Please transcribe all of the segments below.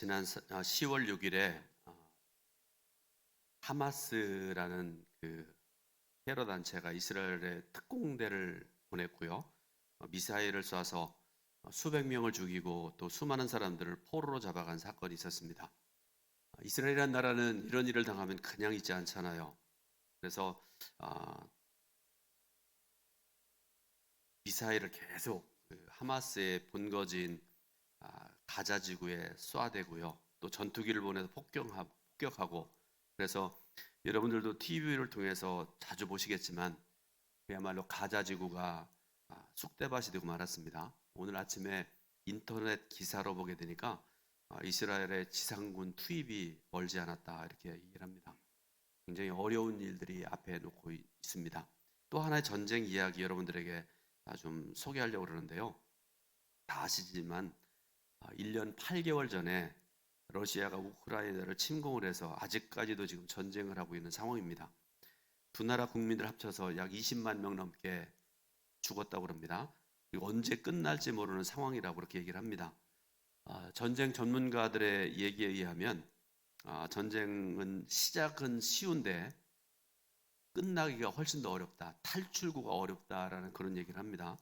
지난 10월 6일에 하마스라는 그 테러 단체가 이스라엘에 특공대를 보냈고요. 미사일을 쏴서 수백 명을 죽이고 또 수많은 사람들을 포로로 잡아간 사건이 있었습니다. 이스라엘이라는 나라는 이런 일을 당하면 그냥 있지 않잖아요. 그래서 미사일을 계속 하마스의 본거지인 가자 지구에 쏴대고요. 또 전투기를 보내서 폭격하고, 그래서 여러분들도 TV를 통해서 자주 보시겠지만 그야말로 가자 지구가 쑥대밭이 되고 말았습니다. 오늘 아침에 인터넷 기사로 보게 되니까 이스라엘의 지상군 투입이 멀지 않았다 이렇게 얘기를 합니다. 굉장히 어려운 일들이 앞에 놓고 있습니다. 또 하나의 전쟁 이야기 여러분들에게 좀 소개하려고 그러는데요. 다 아시지만 1년 8개월 전에 러시아가 우크라이나를 침공을 해서 아직까지도 지금 전쟁을 하고 있는 상황입니다. 두 나라 국민들 합쳐서 약 20만 명 넘게 죽었다고 합니다. 그리고 언제 끝날지 모르는 상황이라고 그렇게 얘기를 합니다. 전쟁 전문가들의 얘기에 의하면 전쟁은 시작은 쉬운데 끝나기가 훨씬 더 어렵다. 탈출구가 어렵다라는 그런 얘기를 합니다.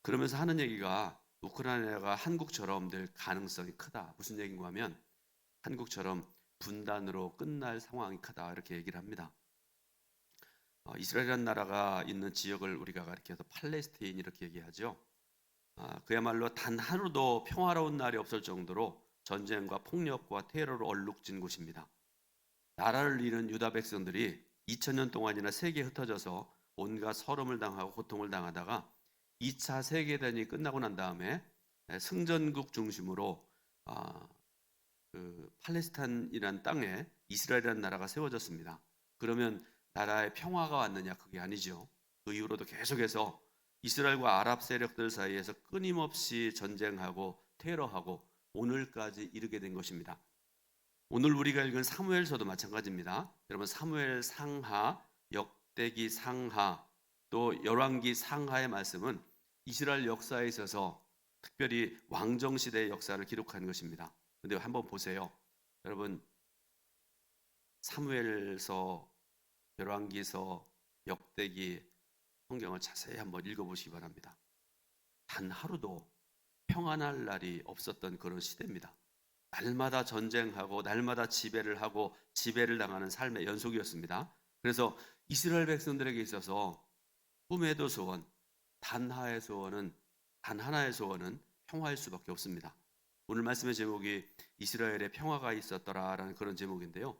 그러면서 하는 얘기가 우크라이나가 한국처럼 늘 가능성이 크다. 무슨 얘기인가 하면 한국처럼 분단으로 끝날 상황이 크다. 이렇게 얘기를 합니다. 이스라엘이라는 나라가 있는 지역을 우리가 가리켜서 팔레스타인 이렇게 얘기하죠. 그야말로 단 하루도 평화로운 날이 없을 정도로 전쟁과 폭력과 테러로 얼룩진 곳입니다. 나라를 잃은 유다 백성들이 2000년 동안이나 세계에 흩어져서 온갖 서름을 당하고 고통을 당하다가 2차 세계대전이 끝나고 난 다음에 승전국 중심으로 그 팔레스타인이라는 땅에 이스라엘이라는 나라가 세워졌습니다. 그러면 나라에 평화가 왔느냐? 그게 아니죠. 그 이후로도 계속해서 이스라엘과 아랍 세력들 사이에서 끊임없이 전쟁하고 테러하고 오늘까지 이르게 된 것입니다. 오늘 우리가 읽은 사무엘서도 마찬가지입니다. 여러분 사무엘 상하, 역대기 상하, 또 열왕기 상하의 말씀은 이스라엘 역사에 있어서 특별히 왕정 시대의 역사를 기록한 것입니다. 근데 한번 보세요. 여러분 사무엘서, 열왕기서, 역대기 성경을 자세히 한번 읽어보시기 바랍니다. 단 하루도 평안할 날이 없었던 그런 시대입니다. 날마다 전쟁하고 날마다 지배를 하고 지배를 당하는 삶의 연속이었습니다. 그래서 이스라엘 백성들에게 있어서 꿈에도 소원, 단 하나의 소원은 평화일 수밖에 없습니다. 오늘 말씀의 제목이 이스라엘에 평화가 있었더라라는 그런 제목인데요.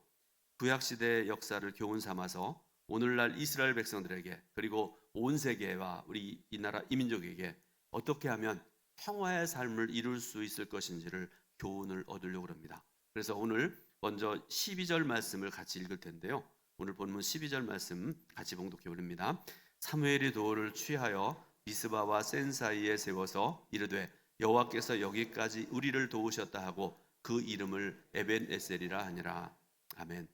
구약시대의 역사를 교훈 삼아서 오늘날 이스라엘 백성들에게 그리고 온 세계와 우리 이 나라 이민족에게 어떻게 하면 평화의 삶을 이룰 수 있을 것인지를 교훈을 얻으려고 합니다. 그래서 오늘 먼저 12절 말씀을 같이 읽을 텐데요. 오늘 본문 12절 말씀 같이 봉독해 올립니다. 사무엘이 도를 취하여 미스바와 센 사이에 세워서 이르되 여호와께서 여기까지 우리를 도우셨다 하고 그 이름을 에벤에셀이라 하니라. 아멘.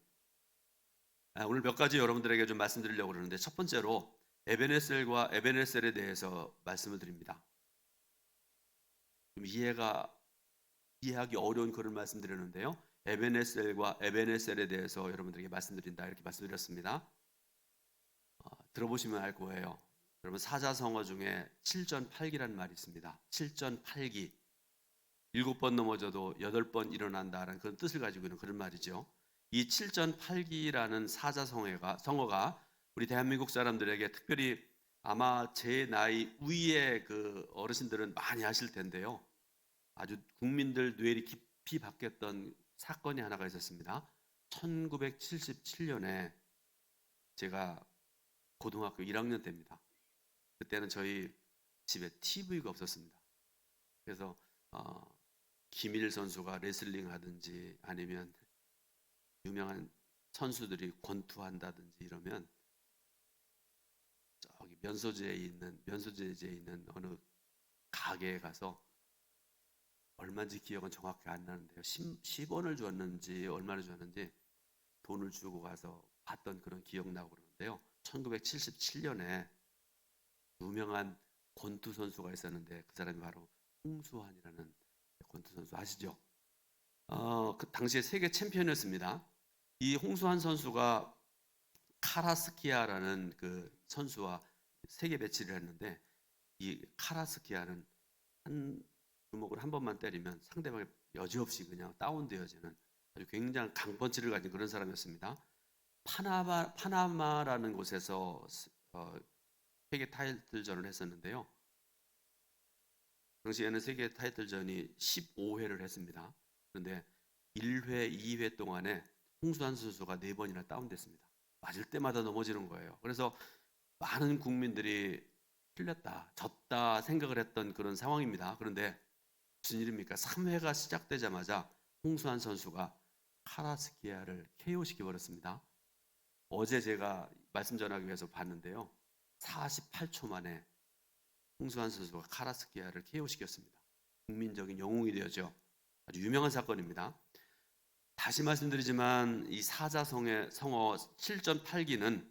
오늘 몇 가지 여러분들에게 좀 말씀드리려고 그러는데 첫 번째로 에벤에셀과 에벤에셀에 대해서 말씀을 드립니다. 좀 이해하기 어려운 그런 말씀드렸는데요. 에벤에셀과 에벤에셀에 대해서 여러분들에게 말씀드린다 이렇게 말씀드렸습니다. 들어보시면 알 거예요. 여러분 사자성어 중에 7전8기라는 말이 있습니다. 7전8기 7번 넘어져도 8번 일어난다라는 그런 뜻을 가지고 있는 그런 말이죠. 이 7전8기라는 사자성어가 우리 대한민국 사람들에게 특별히 아마 제 나이 위의 그 어르신들은 많이 아실 텐데요. 아주 국민들 뇌리 깊이 박혔던 사건이 하나가 있었습니다. 1977년에 제가 고등학교 1학년 때입니다. 그때는 저희 집에 TV가 없었습니다. 그래서 김일 선수가 레슬링 하든지 아니면 유명한 선수들이 권투한다든지 이러면 저기 면소재에 있는 어느 가게에 가서 얼마인지 기억은 정확히 안 나는데요. 10원을 줬는지 얼마를 줬는지 돈을 주고 가서 봤던 그런 기억나고 그러는데요. 1977년에 유명한 권투 선수가 있었는데 그 사람이 바로 홍수환이라는 권투 선수 아시죠? 그 당시에 세계 챔피언이었습니다. 이 홍수환 선수가 카라스키아라는 그 선수와 세계 매치를 했는데 이 카라스키아는 한 주먹을 한 번만 때리면 상대방이 여지없이 그냥 다운되어지는 아주 굉장한 강펀치를 가진 그런 사람이었습니다. 파나마라는 곳에서 세계 타이틀전을 했었는데요. 당시에는 세계 타이틀전이 15회를 했습니다. 그런데 1회, 2회 동안에 홍수환 선수가 4번이나 다운됐습니다. 맞을 때마다 넘어지는 거예요. 그래서 많은 국민들이 틀렸다, 졌다 생각을 했던 그런 상황입니다. 그런데 무슨 일입니까? 3회가 시작되자마자 홍수환 선수가 카라스키아를 KO시켜 버렸습니다. 어제 제가 말씀 전하기 위해서 봤는데요. 48초 만에 홍수환 선수가 카라스키아를 KO시켰습니다. 국민적인 영웅이 되었죠. 아주 유명한 사건입니다. 다시 말씀드리지만 이 사자성어 7.8기는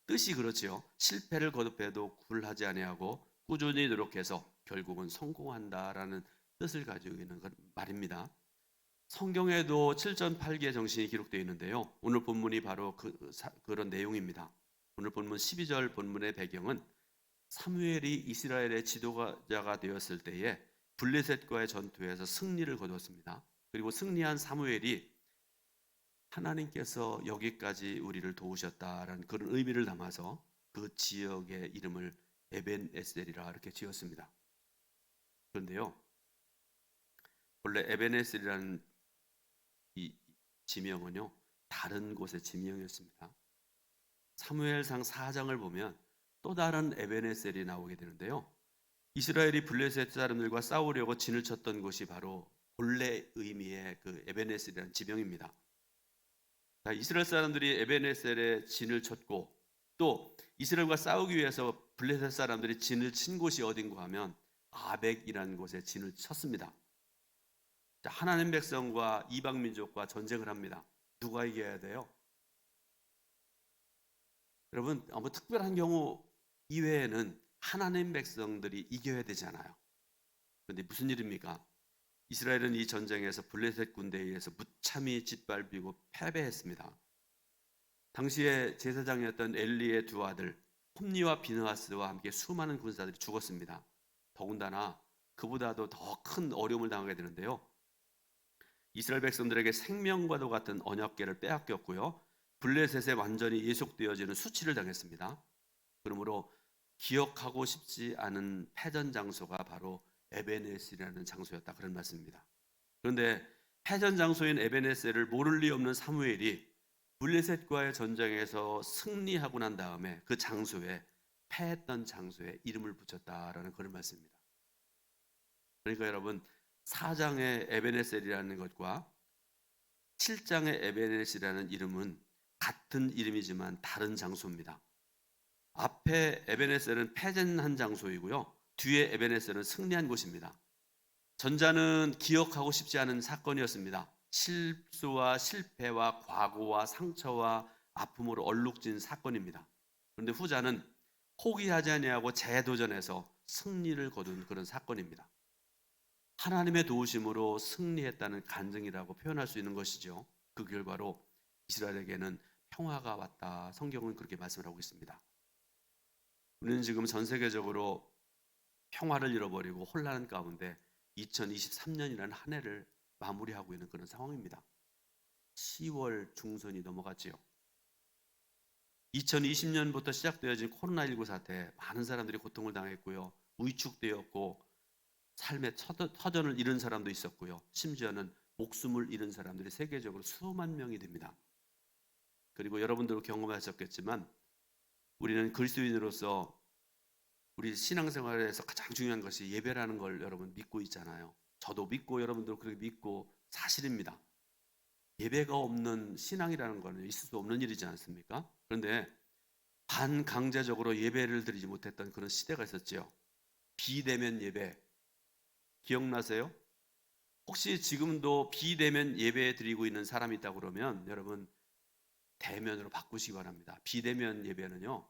뜻이 그렇지요. 실패를 거듭해도 굴하지 아니하고 꾸준히 노력해서 결국은 성공한다라는 뜻을 가지고 있는 말입니다. 성경에도 7.8기의 정신이 기록되어 있는데요. 오늘 본문이 바로 그런 내용입니다. 오늘 본문 12절 본문의 배경은 사무엘이 이스라엘의 지도자가 되었을 때에 블레셋과의 전투에서 승리를 거두었습니다. 그리고 승리한 사무엘이 하나님께서 여기까지 우리를 도우셨다라는 그런 의미를 담아서 그 지역의 이름을 에벤에셀이라 이렇게 지었습니다. 그런데요, 원래 에벤에셀이라는 이 지명은요 다른 곳의 지명이었습니다. 사무엘상 4장을 보면 또 다른 에벤에셀이 나오게 되는데요. 이스라엘이 블레셋 사람들과 싸우려고 진을 쳤던 곳이 바로 본래 의미의 그 에벤에셀이라는 지명입니다. 이스라엘 사람들이 에벤에셀에 진을 쳤고 또 이스라엘과 싸우기 위해서 블레셋 사람들이 진을 친 곳이 어딘가 하면 아벡이라는 곳에 진을 쳤습니다. 하나님 백성과 이방 민족과 전쟁을 합니다. 누가 이겨야 돼요? 여러분, 아무 특별한 경우 이외에는 하나님 백성들이 이겨야 되잖아요. 그런데 무슨 일입니까? 이스라엘은 이 전쟁에서 블레셋 군대에 의해서 무참히 짓밟히고 패배했습니다. 당시에 제사장이었던 엘리의 두 아들 홈니와 비느하스와 함께 수많은 군사들이 죽었습니다. 더군다나 그보다도 더 큰 어려움을 당하게 되는데요. 이스라엘 백성들에게 생명과도 같은 언약궤를 빼앗겼고요. 블레셋에 완전히 예속되어지는 수치를 당했습니다. 그러므로 기억하고 싶지 않은 패전 장소가 바로 에벤에셀이라는 장소였다, 그런 말씀입니다. 그런데 패전 장소인 에벤에셀을 모를 리 없는 사무엘이 블레셋과의 전쟁에서 승리하고 난 다음에 그 장소에 패했던 장소에 이름을 붙였다라는 그런 말씀입니다. 그러니까 여러분 4장의 에벤에셀이라는 것과 7장의 에벤에셀이라는 이름은 같은 이름이지만 다른 장소입니다. 앞에 에벤에셀은 패전한 장소이고요. 뒤에 에벤에셀은 승리한 곳입니다. 전자는 기억하고 싶지 않은 사건이었습니다. 실수와 실패와 과거와 상처와 아픔으로 얼룩진 사건입니다. 그런데 후자는 포기하지 아니하고 재도전해서 승리를 거둔 그런 사건입니다. 하나님의 도우심으로 승리했다는 간증이라고 표현할 수 있는 것이죠. 그 결과로 이스라엘에게는 평화가 왔다. 성경은 그렇게 말씀을 하고 있습니다. 우리는 지금 전 세계적으로 평화를 잃어버리고 혼란 가운데 2023년이라는 한 해를 마무리하고 있는 그런 상황입니다. 10월 중순이 넘어갔지요. 2020년부터 시작되어진 코로나19 사태, 많은 사람들이 고통을 당했고요. 위축되었고 삶의 터전을 잃은 사람도 있었고요. 심지어는 목숨을 잃은 사람들이 세계적으로 수만 명이 됩니다. 그리고 여러분들도 경험하셨겠지만 우리는 그리스도인으로서 우리 신앙생활에서 가장 중요한 것이 예배라는 걸 여러분 믿고 있잖아요. 저도 믿고 여러분도 그렇게 믿고 사실입니다. 예배가 없는 신앙이라는 것은 있을 수 없는 일이지 않습니까? 그런데 반강제적으로 예배를 드리지 못했던 그런 시대가 있었죠. 비대면 예배 기억나세요? 혹시 지금도 비대면 예배 드리고 있는 사람이 있다고 그러면 여러분 대면으로 바꾸시기 바랍니다. 비대면 예배는요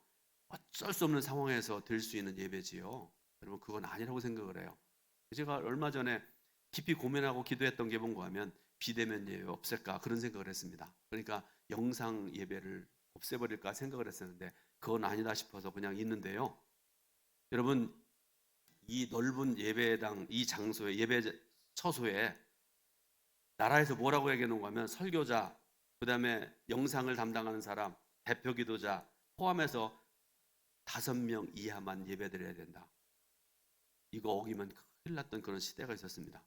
어쩔 수 없는 상황에서 드릴 수 있는 예배지요. 여러분 그건 아니라고 생각을 해요. 제가 얼마 전에 깊이 고민하고 기도했던 게 뭔가 하면 비대면 예배 없앨까 그런 생각을 했습니다. 그러니까 영상 예배를 없애버릴까 생각을 했었는데 그건 아니다 싶어서 그냥 있는데요. 여러분, 이 넓은 예배당, 이 장소에, 예배 처소에 나라에서 뭐라고 얘기해 놓은 거면 설교자, 그 다음에 영상을 담당하는 사람, 대표 기도자 포함해서 5명 이하만 예배드려야 된다. 이거 어기면 큰일 났던 그런 시대가 있었습니다.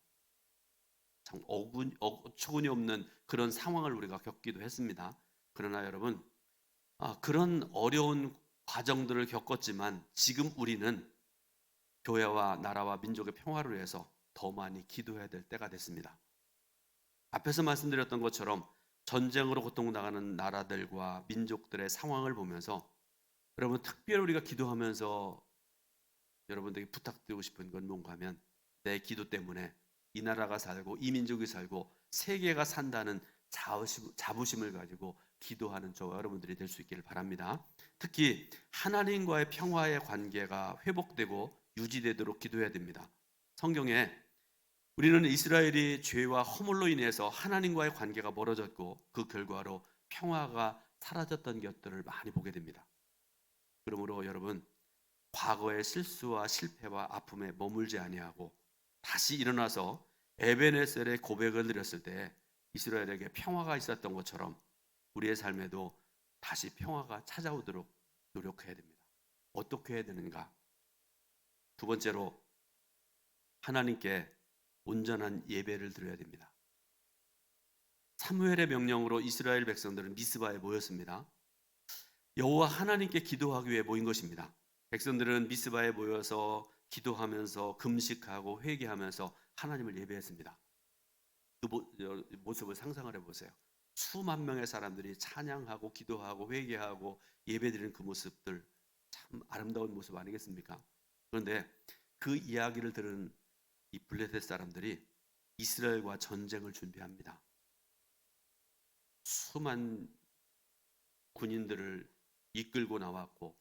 참 어처구니 없는 그런 상황을 우리가 겪기도 했습니다. 그러나 여러분, 그런 어려운 과정들을 겪었지만 지금 우리는 교회와 나라와 민족의 평화를 위해서 더 많이 기도해야 될 때가 됐습니다. 앞에서 말씀드렸던 것처럼 전쟁으로 고통당하는 나라들과 민족들의 상황을 보면서 여러분, 특별히 우리가 기도하면서 여러분들에게 부탁드리고 싶은 건 뭔가 하면 내 기도 때문에 이 나라가 살고 이 민족이 살고 세계가 산다는 자부심을 가지고 기도하는 저와 여러분들이 될 수 있기를 바랍니다. 특히 하나님과의 평화의 관계가 회복되고 유지되도록 기도해야 됩니다. 성경에 우리는 이스라엘이 죄와 허물로 인해서 하나님과의 관계가 멀어졌고 그 결과로 평화가 사라졌던 것들을 많이 보게 됩니다. 그러므로 여러분, 과거의 실수와 실패와 아픔에 머물지 아니하고 다시 일어나서 에베네셀의 고백을 드렸을 때 이스라엘에게 평화가 있었던 것처럼 우리의 삶에도 다시 평화가 찾아오도록 노력해야 됩니다. 어떻게 해야 되는가? 두 번째로, 하나님께 온전한 예배를 드려야 됩니다. 사무엘의 명령으로 이스라엘 백성들은 미스바에 모였습니다. 여호와 하나님께 기도하기 위해 모인 것입니다. 백성들은 미스바에 모여서 기도하면서 금식하고 회개하면서 하나님을 예배했습니다. 그 모습을 상상을 해보세요. 수만 명의 사람들이 찬양하고 기도하고 회개하고 예배드리는 그 모습들, 참 아름다운 모습 아니겠습니까? 그런데 그 이야기를 들은 이 블레셋 사람들이 이스라엘과 전쟁을 준비합니다. 수만 군인들을 이끌고 나왔고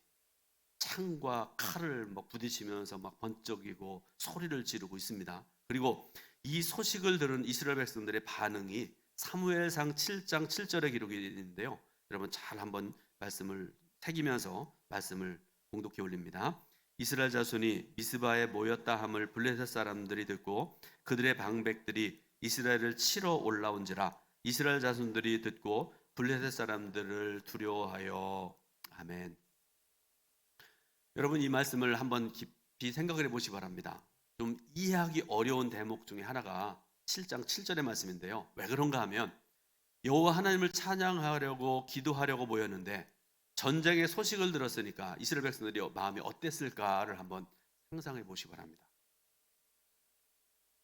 창과 칼을 막 부딪히면서 막 번쩍이고 소리를 지르고 있습니다. 그리고 이 소식을 들은 이스라엘 백성들의 반응이 사무엘상 7장 7절에 기록이 있는데요. 여러분 잘 한번 말씀을 새기면서 말씀을 공독해 올립니다. 이스라엘 자손이 미스바에 모였다 함을 블레셋 사람들이 듣고 그들의 방백들이 이스라엘을 치러 올라온지라 이스라엘 자손들이 듣고 블레셋 사람들을 두려워하여. 아멘. 여러분, 이 말씀을 한번 깊이 생각을 해보시기 바랍니다. 좀 이해하기 어려운 대목 중에 하나가 7장 7절의 말씀인데요. 왜 그런가 하면 여호와 하나님을 찬양하려고 기도하려고 모였는데 전쟁의 소식을 들었으니까 이스라엘 백성들이 마음이 어땠을까를 한번 상상해 보시기 바랍니다.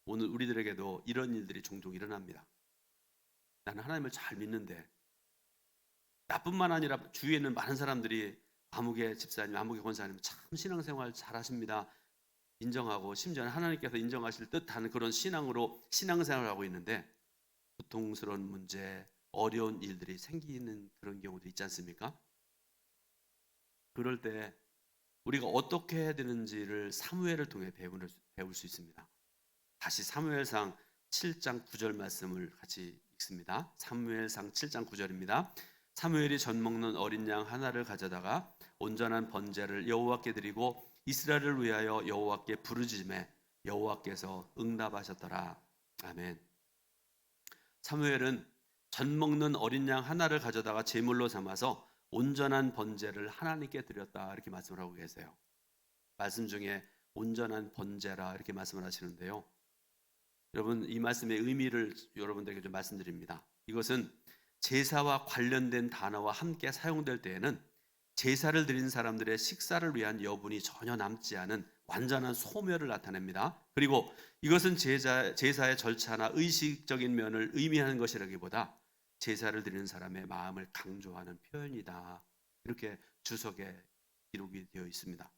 오늘 우리들에게도 이런 일들이 종종 일어납니다. 나는 하나님을 잘 믿는데 나뿐만 아니라 주위에 있는 많은 사람들이 아무개 집사님, 아무개 권사님 참 신앙생활 잘하십니다. 인정하고 심지어는 하나님께서 인정하실 듯한 그런 신앙으로 신앙생활을 하고 있는데 고통스러운 문제, 어려운 일들이 생기는 그런 경우도 있지 않습니까? 그럴 때 우리가 어떻게 해야 되는지를 사무엘을 통해 배울 수 있습니다. 다시 사무엘상 7장 9절 말씀을 같이 읽습니다. 사무엘상 7장 9절입니다. 사무엘이 젖 먹는 어린 양 하나를 가져다가 온전한 번제를 여호와께 드리고 이스라엘을 위하여 여호와께 부르짖음에 여호와께서 응답하셨더라. 아멘. 사무엘은 젖 먹는 어린 양 하나를 가져다가 제물로 삼아서 온전한 번제를 하나님께 드렸다 이렇게 말씀을 하고 계세요. 말씀 중에 온전한 번제라 이렇게 말씀을 하시는데요. 여러분, 이 말씀의 의미를 여러분들에게 좀 말씀드립니다. 이것은 제사와 관련된 단어와 함께 사용될 때에는 제사를 드린 사람들의 식사를 위한 여분이 전혀 남지 않은 완전한 소멸을 나타냅니다. 그리고 이것은 제사의 절차나 의식적인 면을 의미하는 것이라기보다 제사를 드리는 사람의 마음을 강조하는 표현이다. 이렇게 주석에 기록이 되어 있습니다.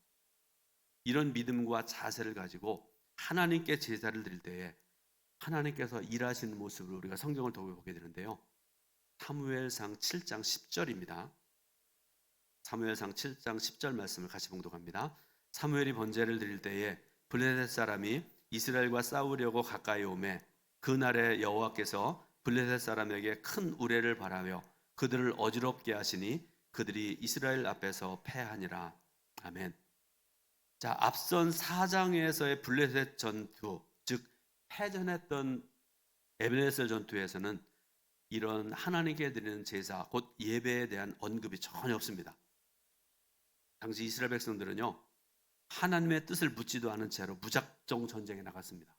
이런 믿음과 자세를 가지고 하나님께 제사를 드릴 때에 하나님께서 일하시는 모습을 우리가 성경을 통해 보게 되는데요. 사무엘상 7장 10절입니다. 사무엘상 7장 10절 말씀을 같이 봉독합니다. 사무엘이 번제를 드릴 때에 블레셋 사람이 이스라엘과 싸우려고 가까이 오매 그날에 여호와께서 블레셋 사람에게 큰 우레를 바라며 그들을 어지럽게 하시니 그들이 이스라엘 앞에서 패하니라. 아멘. 자, 앞선 4장에서의 블레셋 전투, 즉 패전했던 에베네셀 전투에서는 이런 하나님께 드리는 제사, 곧 예배에 대한 언급이 전혀 없습니다. 당시 이스라엘 백성들은요, 하나님의 뜻을 묻지도 않은 채로 무작정 전쟁에 나갔습니다.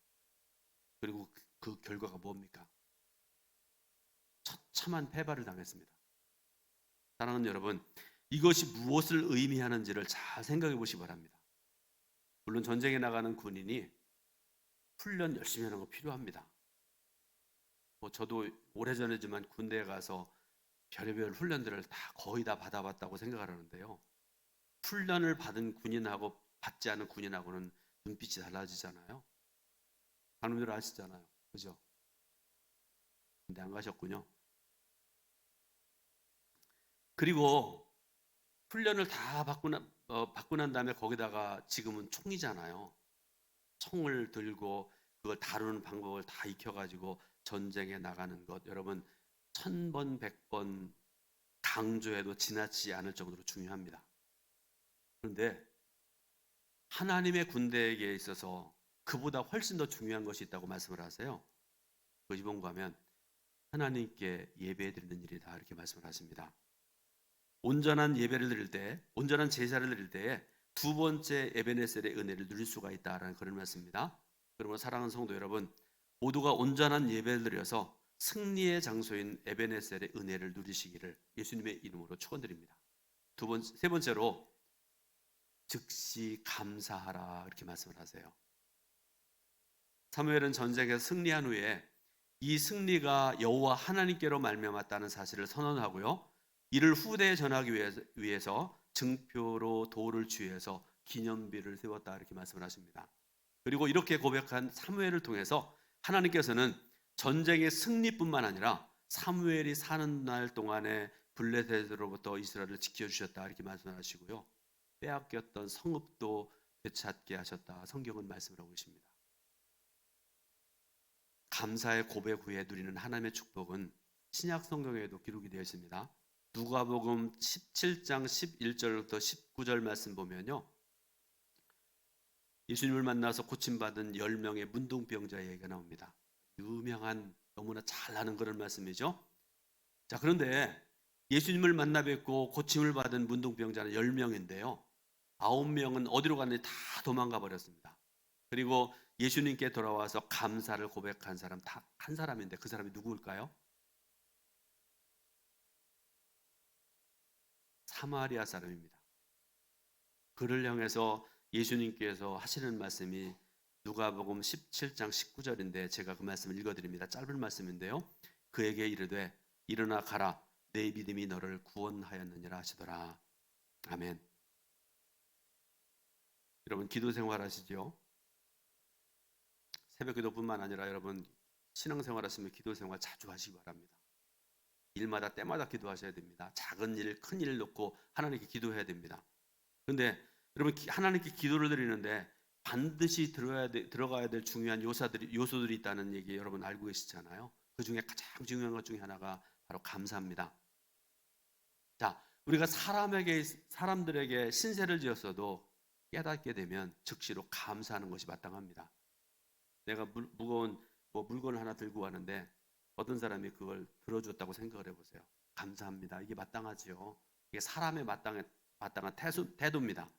그리고 그 결과가 뭡니까? 처참한 패배를 당했습니다. 사랑하는 여러분, 이것이 무엇을 의미하는지를 잘 생각해 보시기 바랍니다. 물론 전쟁에 나가는 군인이 훈련 열심히 하는 거 필요합니다. 저도 오래전이지만 군대에 가서 별의별 훈련들을 거의 다 받아봤다고 생각을 하는데요. 훈련을 받은 군인하고 받지 않은 군인하고는 눈빛이 달라지잖아요. 여러분들 아시잖아요. 그죠? 근데 안 가셨군요. 그리고 훈련을 다 받고 난 다음에 거기다가 지금은 총이잖아요. 총을 들고 그걸 다루는 방법을 다 익혀가지고 전쟁에 나가는 것, 여러분 1000번 100번 강조해도 지나치지 않을 정도로 중요합니다. 그런데 하나님의 군대에게 있어서 그보다 훨씬 더 중요한 것이 있다고 말씀을 하세요. 그것이 뭔가 하면 하나님께 예배 드리는 일이다, 이렇게 말씀을 하십니다. 온전한 예배를 드릴 때, 온전한 제사를 드릴 때에 두 번째 에베네셀의 은혜를 누릴 수가 있다라는 그런 말씀입니다. 그러면 사랑하는 성도 여러분, 모두가 온전한 예배를 드려서 승리의 장소인 에베네셀의 은혜를 누리시기를 예수님의 이름으로 축원드립니다. 세 번째로 즉시 감사하라, 이렇게 말씀을 하세요. 사무엘은 전쟁에서 승리한 후에 이 승리가 여호와 하나님께로 말미암았다는 사실을 선언하고요, 이를 후대에 전하기 위해서 증표로 돌을 취해서 기념비를 세웠다, 이렇게 말씀을 하십니다. 그리고 이렇게 고백한 사무엘을 통해서 하나님께서는 전쟁의 승리뿐만 아니라 사무엘이 사는 날 동안에 블레셋으로부터 이스라엘을 지켜주셨다, 이렇게 말씀하시고요, 빼앗겼던 성읍도 되찾게 하셨다, 성경은 말씀을 하고 있습니다. 감사의 고백 후에 누리는 하나님의 축복은 신약 성경에도 기록이 되어 있습니다. 누가복음 17장 11절부터 19절 말씀 보면요, 예수님을 만나서 고침받은 10명의 문둥병자 얘기가 나옵니다. 유명한, 너무나 잘 아는 그런 말씀이죠. 자, 그런데 예수님을 만나 뵙고 고침을 받은 문둥병자는 10명인데요 9명은 어디로 갔는지 다 도망가 버렸습니다. 그리고 예수님께 돌아와서 감사를 고백한 사람 딱 한 사람인데 그 사람이 누구일까요? 사마리아 사람입니다. 그를 향해서 예수님께서 하시는 말씀이 누가복음 17장 19절인데 제가 그 말씀을 읽어드립니다. 짧은 말씀인데요, 그에게 이르되 일어나 가라, 내 믿음이 너를 구원하였느니라 하시더라. 아멘. 여러분 기도 생활 하시죠? 새벽 기도뿐만 아니라 여러분 신앙생활 하시면 기도 생활 자주 하시기 바랍니다. 일마다 때마다 기도하셔야 됩니다. 작은 일, 큰 일 놓고 하나님께 기도해야 됩니다. 그런데 여러분 하나님께 기도를 드리는데 반드시 들어가야 될 중요한 요소들이 있다는 얘기 여러분 알고 계시잖아요. 그 중에 가장 중요한 것 중에 하나가 바로 감사입니다. 자, 우리가 사람들에게 신세를 지었어도 깨닫게 되면 즉시로 감사하는 것이 마땅합니다. 내가 무거운 물건을 하나 들고 왔는데 어떤 사람이 그걸 들어줬다고 생각을 해보세요. 감사합니다. 이게 마땅하지요. 이게 사람의 마땅한 태도입니다.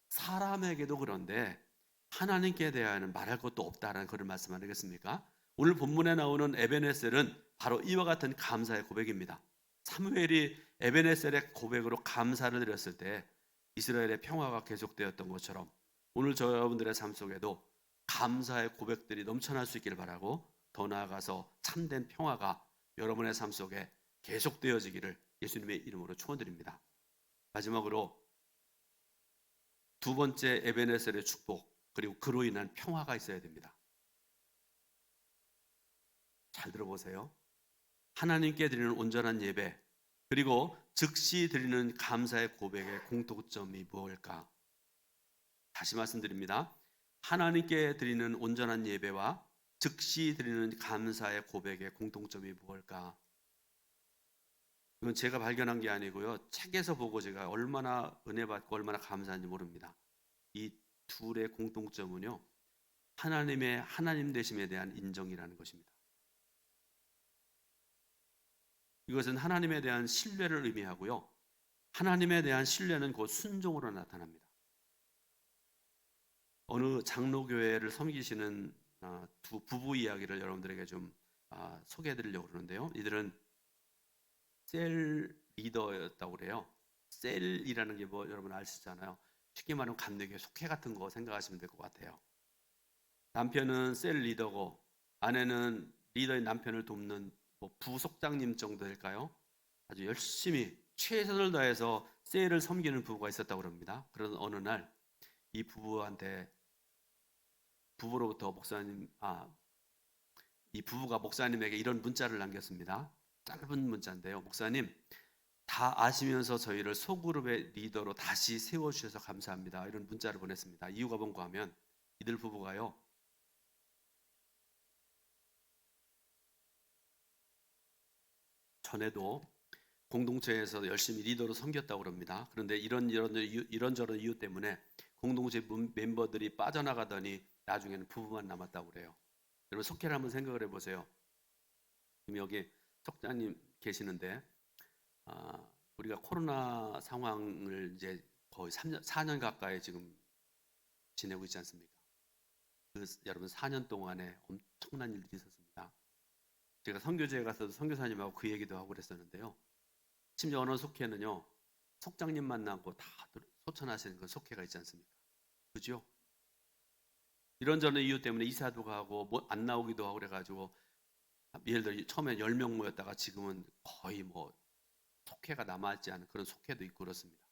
사람에게도 그런데 하나님께 대하여는 말할 것도 없다라는 그런 말씀 아니겠습니까? 오늘 본문에 나오는 에베네셀은 바로 이와 같은 감사의 고백입니다. 사무엘이 에베네셀의 고백으로 감사를 드렸을 때 이스라엘의 평화가 계속되었던 것처럼 오늘 저 여러분들의 삶 속에도 감사의 고백들이 넘쳐날 수 있기를 바라고, 더 나아가서 참된 평화가 여러분의 삶 속에 계속되어지기를 예수님의 이름으로 축원드립니다. 마지막으로 두 번째 에베네셀의 축복, 그리고 그로 인한 평화가 있어야 됩니다. 잘 들어보세요. 하나님께 드리는 온전한 예배, 그리고 즉시 드리는 감사의 고백의 공통점이 무엇일까? 다시 말씀드립니다. 하나님께 드리는 온전한 예배와 즉시 드리는 감사의 고백의 공통점이 무엇일까? 이건 제가 발견한 게 아니고요. 책에서 보고 제가 얼마나 은혜 받고 얼마나 감사한지 모릅니다. 이 둘의 공통점은요. 하나님의 하나님 되심에 대한 인정이라는 것입니다. 이것은 하나님에 대한 신뢰를 의미하고요. 하나님에 대한 신뢰는 곧 순종으로 나타납니다. 어느 장로교회를 섬기시는 두 부부 이야기를 여러분들에게 좀 소개해드리려고 그러는데요. 이들은 셀 리더였다고 그래요. 셀이라는 게 뭐 여러분 아시잖아요. 쉽게 말하면 감독의 속해 같은 거 생각하시면 될 것 같아요. 남편은 셀 리더고 아내는 리더인 남편을 돕는 뭐 부속장님 정도 될까요? 아주 열심히 최선을 다해서 셀을 섬기는 부부가 있었다고 합니다. 그런 어느 날 이 부부로부터 이 부부가 목사님에게 이런 문자를 남겼습니다. 짧은 문자인데요. 목사님, 다 아시면서 저희를 소그룹의 리더로 다시 세워주셔서 감사합니다. 이런 문자를 보냈습니다. 이유가 뭔가 하면 이들 부부가요. 전에도 공동체에서 열심히 리더로 섬겼다고 합니다. 그런데 이런저런 이유 때문에 공동체 멤버들이 빠져나가더니 나중에는 부부만 남았다고 그래요. 여러분 속회를 한번 생각을 해보세요. 지금 여기 석자님 계시는데 우리가 코로나 상황을 이제 거의 4년 가까이 지금 지내고 있지 않습니까? 여러분 4년 동안에 엄청난 일들이 있었습니다. 제가 선교지에 가서 선교사님하고 그 얘기도 하고 그랬었는데요. 심지어 어느 속회는요. 속장님 만나고 다 소천하시는 그 속회가 있지 않습니까? 그죠? 이런저런 이유 때문에 이사도 가고 뭐 안 나오기도 하고 그래가지고 예를 들어 처음에 10명 모였다가 지금은 거의 뭐 속회가 남아있지 않은 그런 속회도 있고 그렇습니다.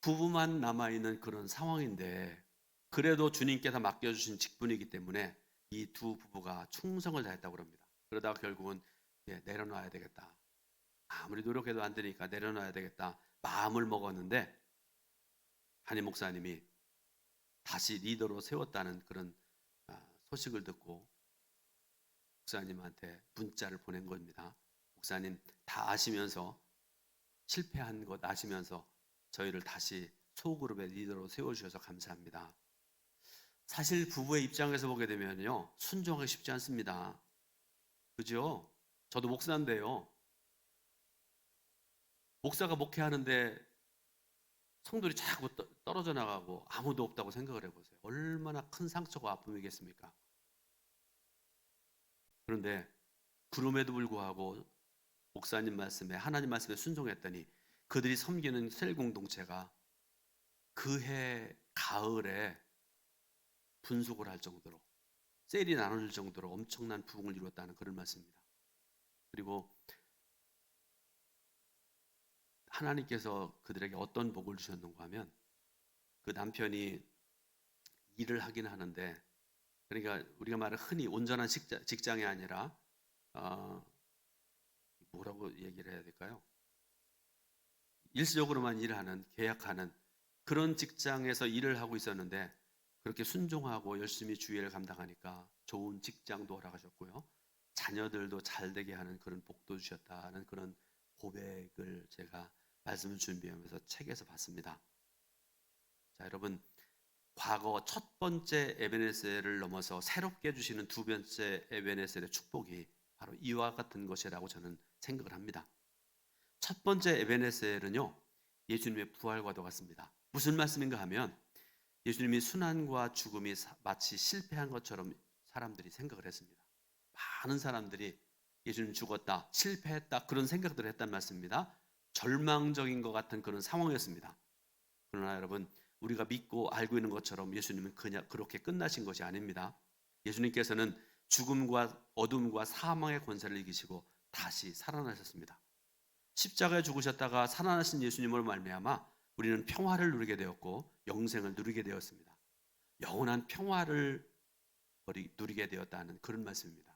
부부만 남아있는 그런 상황인데 그래도 주님께서 맡겨주신 직분이기 때문에 이 두 부부가 충성을 다했다고 합니다. 그러다가 결국은 내려놔야 되겠다. 아무리 노력해도 안 되니까 내려놔야 되겠다. 마음을 먹었는데 한임 목사님이 다시 리더로 세웠다는 그런 소식을 듣고 목사님한테 문자를 보낸 겁니다. 목사님 다 아시면서 실패한 것 아시면서 저희를 다시 소그룹의 리더로 세워주셔서 감사합니다. 사실 부부의 입장에서 보게 되면요 순종하기 쉽지 않습니다. 그죠? 저도 목사인데요. 목사가 목회하는데 성도들이 자꾸 떨어져 나가고 아무도 없다고 생각을 해보세요. 얼마나 큰 상처가 아픔이겠습니까? 그런데 그럼에도 불구하고 목사님 말씀에 하나님 말씀에 순종했더니 그들이 섬기는 셀 공동체가 그해 가을에 분속을 할 정도로 셀이 나눠질 정도로 엄청난 부흥을 이루었다는 그런 말씀입니다. 그리고 하나님께서 그들에게 어떤 복을 주셨는가 하면 그 남편이 일을 하긴 하는데 그러니까 우리가 말하는 흔히 온전한 직장이 아니라 뭐라고 얘기를 해야 될까요? 일시적으로만 일하는 계약하는 그런 직장에서 일을 하고 있었는데 그렇게 순종하고 열심히 주의를 감당하니까 좋은 직장도 허락하셨고요. 자녀들도 잘 되게 하는 그런 복도 주셨다는 그런 고백을 제가 말씀을 준비하면서 책에서 봤습니다. 자, 여러분 과거 첫 번째 에베네셀을 넘어서 새롭게 주시는 두 번째 에베네셀의 축복이 바로 이와 같은 것이라고 저는 생각을 합니다. 첫 번째 에베네셀은요 예수님의 부활과도 같습니다. 무슨 말씀인가 하면 예수님이 순환과 죽음이 마치 실패한 것처럼 사람들이 생각을 했습니다. 많은 사람들이 예수님 죽었다, 실패했다 그런 생각들을 했단 말씀입니다. 절망적인 것 같은 그런 상황이었습니다. 그러나 여러분 우리가 믿고 알고 있는 것처럼 예수님은 그냥 그렇게 끝나신 것이 아닙니다. 예수님께서는 죽음과 어둠과 사망의 권세를 이기시고 다시 살아나셨습니다. 십자가에 죽으셨다가 살아나신 예수님으로 말미암아 우리는 평화를 누리게 되었고 영생을 누리게 되었습니다. 영원한 평화를 누리게 되었다는 그런 말씀입니다.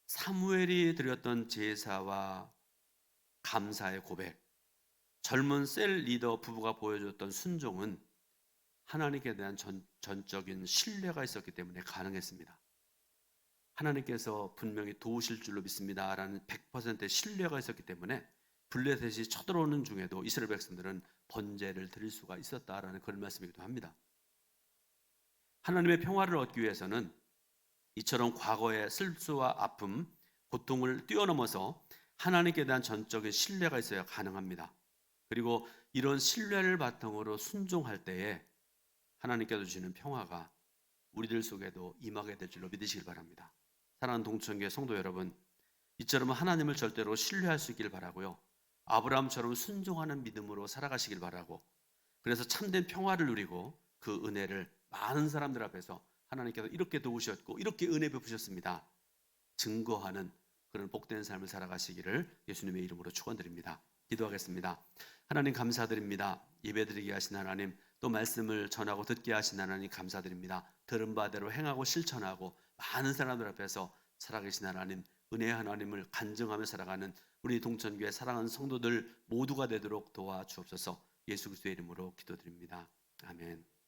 사무엘이 드렸던 제사와 감사의 고백, 젊은 셀 리더 부부가 보여줬던 순종은 하나님께 대한 전적인 신뢰가 있었기 때문에 가능했습니다. 하나님께서 분명히 도우실 줄로 믿습니다라는 100%의 신뢰가 있었기 때문에 블레셋이 쳐들어오는 중에도 이스라엘 백성들은 번제를 드릴 수가 있었다라는 그런 말씀이기도 합니다. 하나님의 평화를 얻기 위해서는 이처럼 과거의 슬수와 아픔, 고통을 뛰어넘어서 하나님께 대한 전적인 신뢰가 있어야 가능합니다. 그리고 이런 신뢰를 바탕으로 순종할 때에 하나님께서 주시는 평화가 우리들 속에도 임하게 될 줄로 믿으시길 바랍니다. 사랑하는 동천교회 성도 여러분, 이처럼 하나님을 절대로 신뢰할 수 있길 바라고요. 아브라함처럼 순종하는 믿음으로 살아가시길 바라고, 그래서 참된 평화를 누리고 그 은혜를 많은 사람들 앞에서 하나님께서 이렇게 도우셨고 이렇게 은혜 베푸셨습니다 증거하는 그런 복된 삶을 살아가시기를 예수님의 이름으로 축원드립니다. 기도하겠습니다. 하나님 감사드립니다. 예배드리게 하신 하나님, 또 말씀을 전하고 듣게 하신 하나님 감사드립니다. 들은 바대로 행하고 실천하고 많은 사람들 앞에서 살아계신 하나님, 은혜의 하나님을 간증하며 살아가는 우리 동천교회 사랑하는 성도들 모두가 되도록 도와주옵소서. 예수 그리스도의 이름으로 기도드립니다. 아멘.